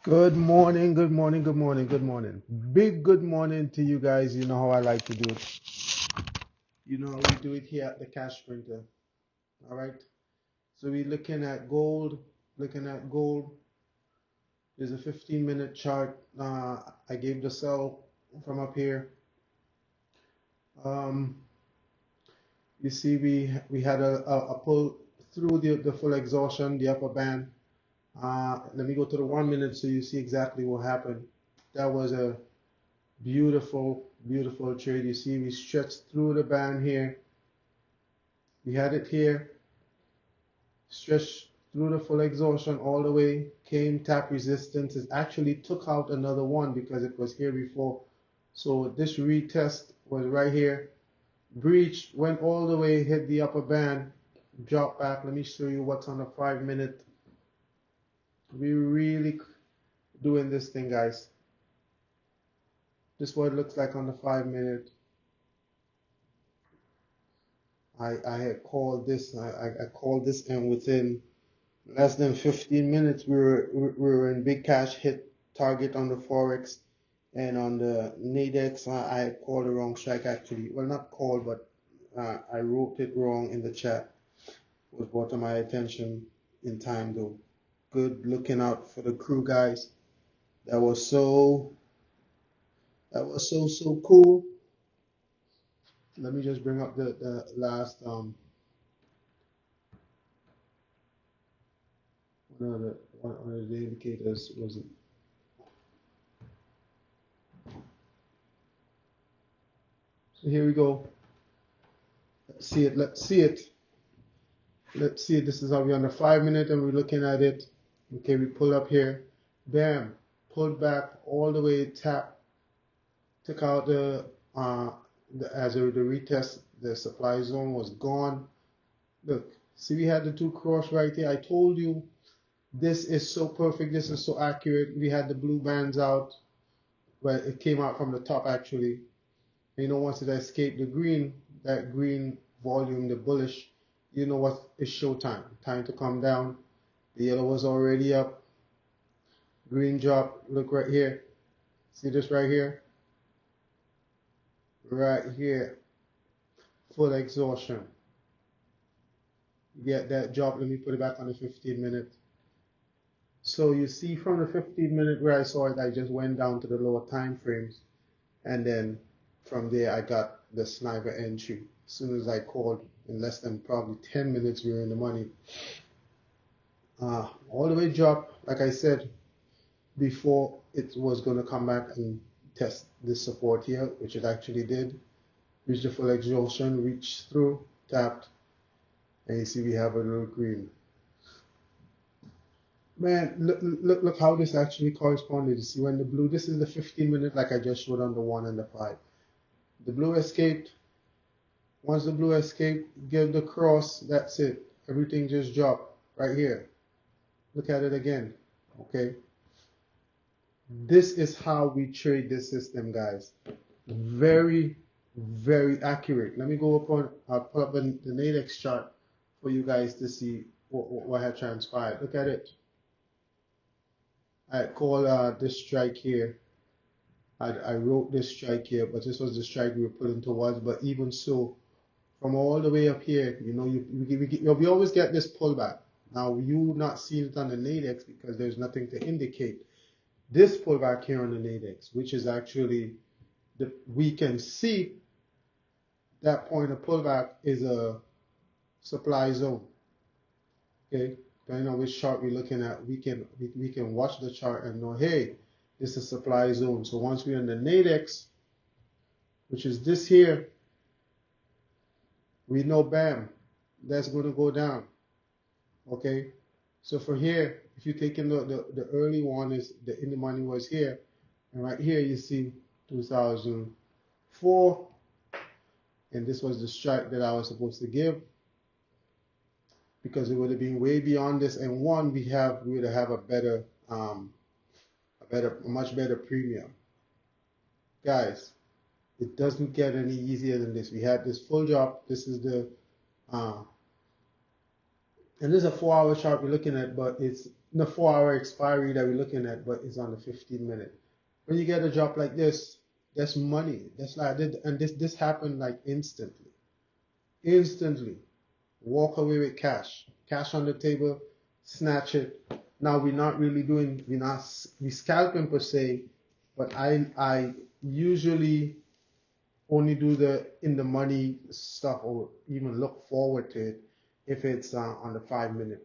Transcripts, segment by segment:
Good morning, good morning, good morning, good morning. Big good morning to you guys. You know how I like to do it. You know how we do it here at the Cash Printer. All right. So we're looking at gold. Looking at gold. There's a 15-minute chart. I gave the sell from up here. Um, you see, we had a pull through the full exhaustion, the upper band. Let me go to the 1 minute so you see exactly what happened. That was a beautiful, beautiful trade. You see, we stretched through the band here. We had it here, stretched through the full exhaustion all the way, came tap resistance. It actually took out another one because it was here before. So this retest was right here, breached, went all the way, hit the upper band, dropped back. Let me show you what's on the 5 minute. We really doing this thing, guys. This is what it looks like on the 5 minute. I had called this. I called this, and within less than 15 minutes, we were in big cash hit target on the forex and on the Nadex. I called the wrong strike actually. Well, not called, but I wrote it wrong in the chat. It was brought to my attention in time though. Good looking out for the crew, guys. That was so. That was so cool. Let me just bring up the last one of the indicators was it. So here we go. Let's see it. Let's see it. Let's see. This is how we're on the 5 minute and we're looking at it. Okay, we pull up here. Bam. Pulled back all the way. Tap. Took out as the retest. The supply zone was gone. Look. See, we had the two cross right here. I told you this is so perfect. This is so accurate. We had the blue bands out. Well, it came out from the top actually. You know, once it escaped the green, that green volume, the bullish, you know what, it's showtime. Time to come down. The yellow was already up. Green drop. Look right here. See this right here? Right here. Full exhaustion. Get that drop. Let me put it back on the 15 minute. So you see from the 15 minute where I saw it, I just went down to the lower time frames. And then from there, I got the sniper entry. As soon as I called, in less than probably 10 minutes, we were in the money. All the way drop, like I said, before it was going to come back and test this support here, which it actually did. Reach the full exhaustion, reach through, tapped, and you see we have a little green. Man, look how this actually corresponded. You see when the blue, this is the 15 minute like I just showed on the 1 and the 5. The blue escaped. Once the blue escaped, give the cross, that's it. Everything just dropped right here. Look at it again, okay? This is how we trade this system, guys. Very, very accurate. Let me go up on, I'll pull up the Nadex chart for you guys to see what had transpired. Look at it. I call this strike here. I wrote this strike here, but this was the strike we were pulling towards. But even so, from all the way up here, you know, we always get this pullback. Now, you not seeing it on the Nadex because there's nothing to indicate this pullback here on the Nadex, which is actually, we can see that point of pullback is a supply zone. Okay, depending on which chart we're looking at, we can watch the chart and know, hey, this is supply zone. So once we're in the Nadex, which is this here, we know, bam, that's going to go down. Okay, so for here, if you take in the early one, is the in the money was here, and right here you see 2004, and this was the strike that I was supposed to give because it would have been way beyond this. And one, we would have a much better premium, guys. It doesn't get any easier than this. We had this full drop. This is the and this is a 4 hour chart we're looking at, but the 4 hour expiry that we're looking at, but it's on the 15 minute. When you get a drop like this, that's money. That's like, and this happened like instantly. Instantly. Walk away with cash. Cash on the table, snatch it. Now we're not really doing, we scalping per se, but I usually only do the in the money stuff or even look forward to it if it's on the 5 minute.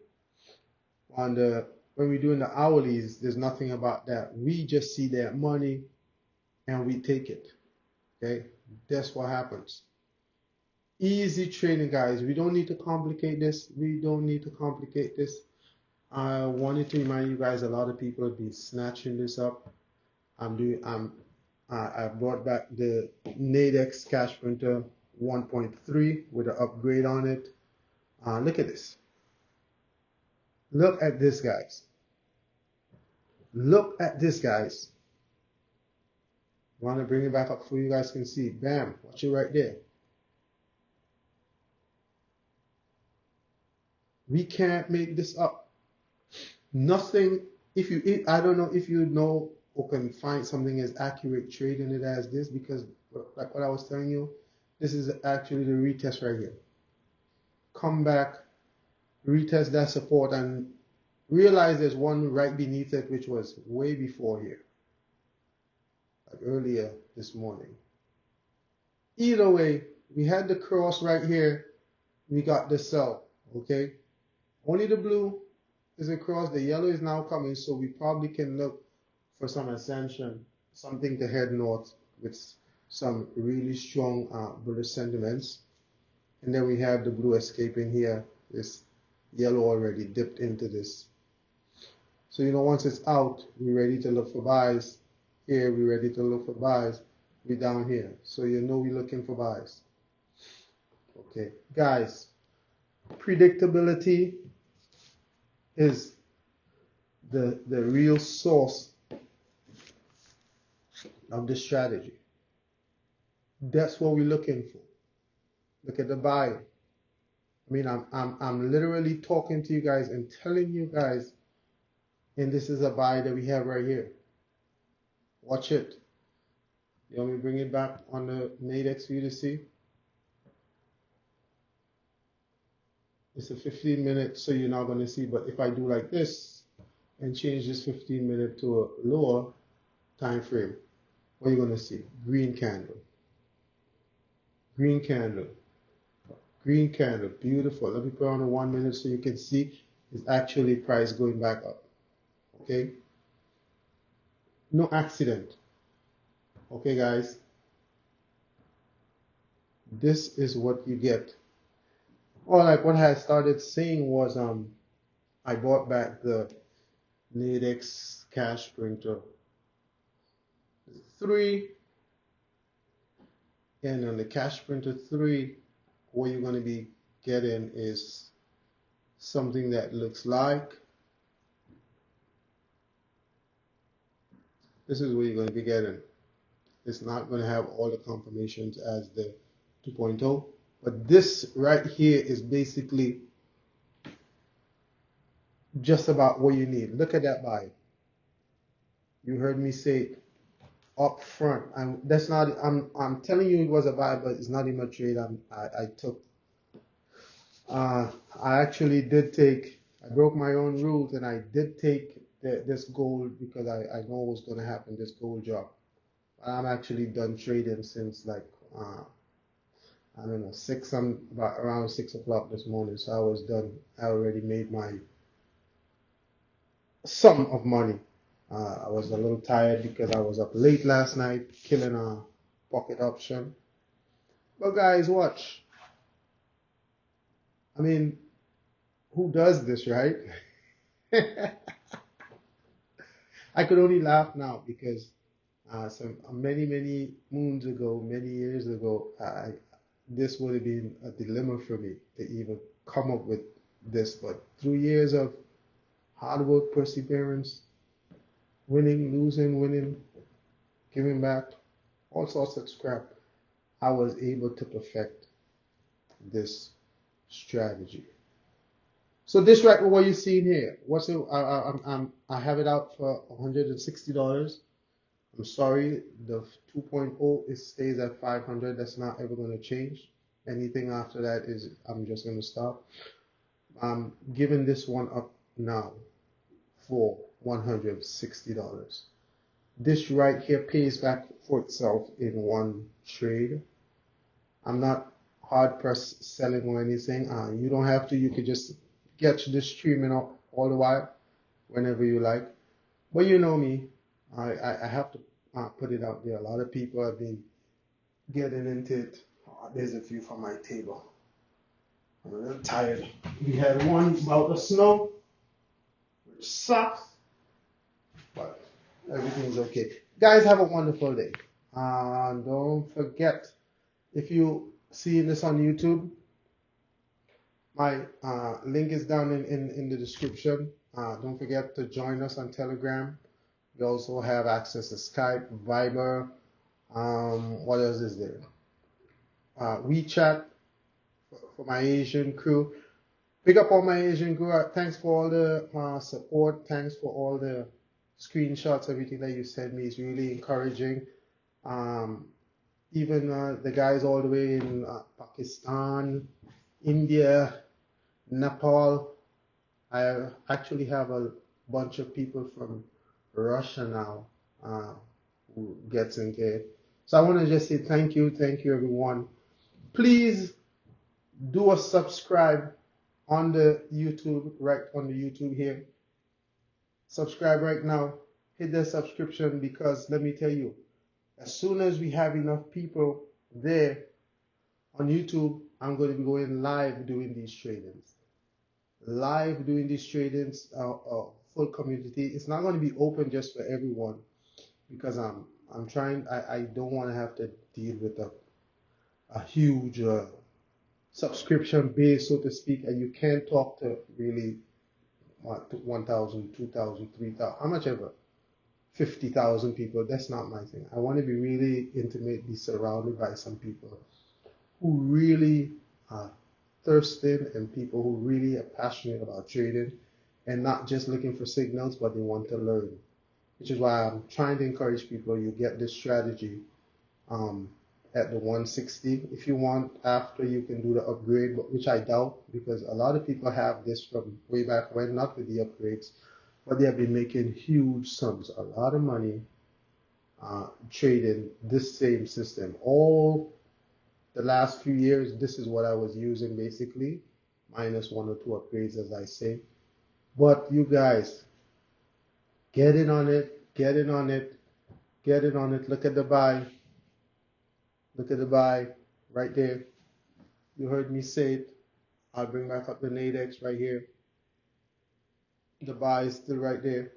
On the when we're doing the hourlies, there's nothing about that. We just see that money and we take it. Okay, that's what happens. Easy trading, guys. We don't need to complicate this. We don't need to complicate this. I wanted to remind you guys, a lot of people have been snatching this up. I brought back the Nadex cash printer 1.3 with an upgrade on it. Look at this. Look at this, guys. Look at this, guys. Want to bring it back up so you guys can see. Bam, watch it right there. We can't make this up. Nothing. I don't know if you know or can find something as accurate trading it as this, because like what I was telling you, this is actually the retest right here. Come back, retest that support, and realize there's one right beneath it, which was way before here, like earlier this morning. Either way, we had the cross right here. We got the sell. Okay, only the blue is across. The yellow is now coming, so we probably can look for some ascension, something to head north with some really strong bullish sentiments. And then we have the blue escaping here. This yellow already dipped into this. So once it's out, we're ready to look for buys. Here, we're ready to look for buys. We're down here. So we're looking for buys. Okay, guys, predictability is the real source of the strategy. That's what we're looking for. Look at the buy. I mean, I'm literally talking to you guys and telling you guys, and this is a buy that we have right here. Watch it. You want me to bring it back on the Nadex for you to see? It's a 15 minute, so you're not going to see. But if I do like this and change this 15 minute to a lower time frame, what are you going to see? Green candle. Green candle. Green candle. Beautiful. Let me put on a 1 minute so you can see it's actually price going back up. Okay? No accident. Okay, guys? This is what you get. Or like what I started saying was I bought back the Nadex cash printer 3, and on the cash printer 3, what you're going to be getting is something that looks like this is what you're going to be getting. It's not going to have all the confirmations as the 2.0, but this right here is basically just about what you need. Look at that buy. You heard me say it up front. That's not. I'm telling you it was a buy, but it's not even a trade. I took. I actually did take. I broke my own rules and I did take this gold because I know what's going to happen. This gold drop. I'm actually done trading since like I don't know about around 6 o'clock this morning. So I was done. I already made my sum of money. I was a little tired because I was up late last night killing a pocket option. But guys, watch. I mean, who does this, right? I could only laugh now because many moons ago, many years ago, this would have been a dilemma for me to even come up with this. But through years of hard work, perseverance, winning, losing, winning, giving back, all sorts of scrap, I was able to perfect this strategy. So this right what you're seeing here, what's it? I have it out for $160. I'm sorry, the 2.0 it stays at 500. That's not ever going to change. Anything after that is I'm just going to stop. I'm giving this one up now for $160. This right here pays back for itself in one trade. I'm not hard pressed selling or anything. You don't have to. You could just catch this streaming all the while whenever you like. But you know me, I have to put it out there. A lot of people have been getting into it. Oh, there's a few from my table. I'm a little tired. We had one about the snow, which sucks, but everything's okay. Guys, have a wonderful day. Don't forget, if you see this on YouTube, my link is down in the description. Don't forget to join us on Telegram. We also have access to Skype, Viber. What else is there? WeChat for my Asian crew. Pick up all my Asian crew. Thanks for all the support. Thanks for all the screenshots, everything that you send me is really encouraging. Even the guys all the way in Pakistan, India, Nepal. I actually have a bunch of people from Russia now who gets into it. So I want to just say thank you everyone. Please do a subscribe on the YouTube, right on the YouTube here. Subscribe right now. Hit the subscription because let me tell you, as soon as we have enough people there on YouTube, I'm going to be going live doing these tradings. Live doing these tradings, full community. It's not going to be open just for everyone because I'm trying. I don't want to have to deal with a huge subscription base, so to speak, and you can't talk to really 1,000, 2,000, 3,000, how much ever, 50,000 people. That's not my thing. I want to be really intimate, be surrounded by some people who really are thirsting and people who really are passionate about trading and not just looking for signals, but they want to learn. Which is why I'm trying to encourage people. You get this strategy at the 160. If you want, after you can do the upgrade, but which I doubt because a lot of people have this from way back when, not with the upgrades, but they have been making huge sums, a lot of money trading this same system. All the last few years, this is what I was using basically, minus one or two upgrades, as I say. But you guys, get in on it, get in on it, get in on it. Look at the buy. Look at the buy right there. You heard me say it. I'll bring back up the Nadex right here. The buy is still right there.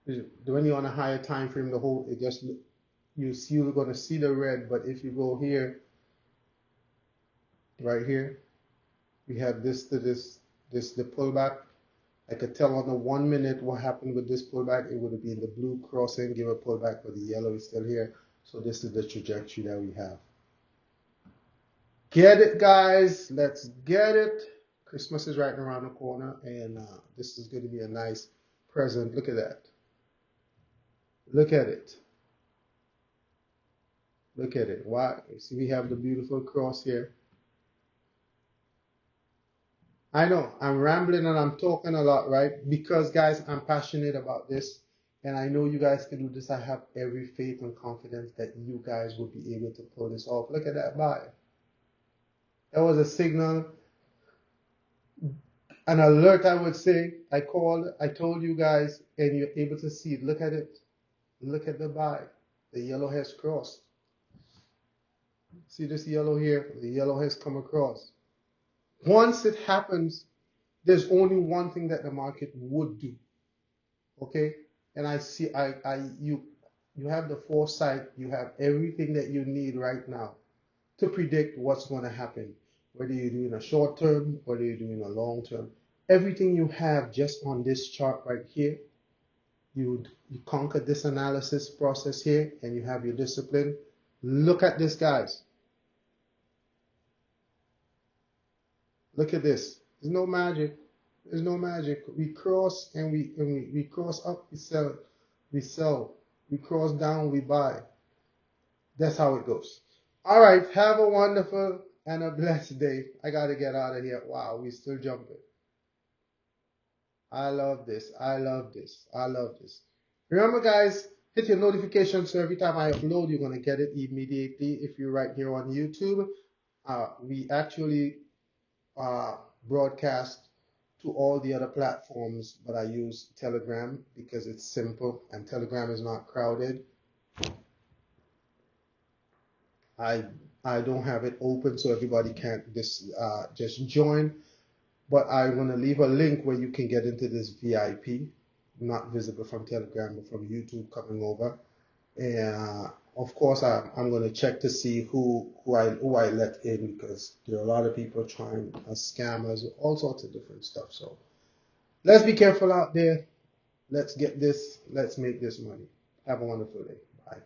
When you're on a higher time frame, the whole it just you're gonna see the red. But if you go here, right here, we have this to this the pullback. I could tell on the 1 minute what happened with this pullback. It would have been the blue crossing, give a pullback, but the yellow is still here. So this is the trajectory that we have. Get it, guys. Let's get it. Christmas is right around the corner, and this is going to be a nice present. Look at that. Look at it. Look at it. Why? See, we have the beautiful cross here. I know I'm rambling and I'm talking a lot, right? Because, guys, I'm passionate about this, and I know you guys can do this. I have every faith and confidence that you guys will be able to pull this off. Look at that buy. That was a signal, an alert, I would say. I told you guys, and you're able to see it. Look at it. Look at the buy. The yellow has crossed. See this yellow here? The yellow has come across. Once it happens, there's only one thing that the market would do. Okay? And I see you have the foresight, you have everything that you need right now to predict what's going to happen. Whether you're doing a short term, whether you're doing a long term. Everything you have just on this chart right here, you conquer this analysis process here and you have your discipline. Look at this, guys. Look at this. There's no magic. There's no magic. We cross and we cross up, we sell. We sell. We cross down, we buy. That's how it goes. All right. Have a wonderful and a blessed day. I gotta get out of here. Wow, we still jumping. I love this. I love this. I love this. Remember, guys, hit your notifications so every time I upload, you're gonna get it immediately. If you're right here on YouTube, we actually uh, broadcast to all the other platforms, but I use Telegram because it's simple and Telegram is not crowded. I I don't have it open so everybody can't just join, but I'm gonna leave a link where you can get into this VIP, not visible from Telegram but from YouTube coming over. And of course, I'm gonna check to see who I let in because there are a lot of people trying scammers, all sorts of different stuff. So let's be careful out there. Let's get this. Let's make this money. Have a wonderful day. Bye.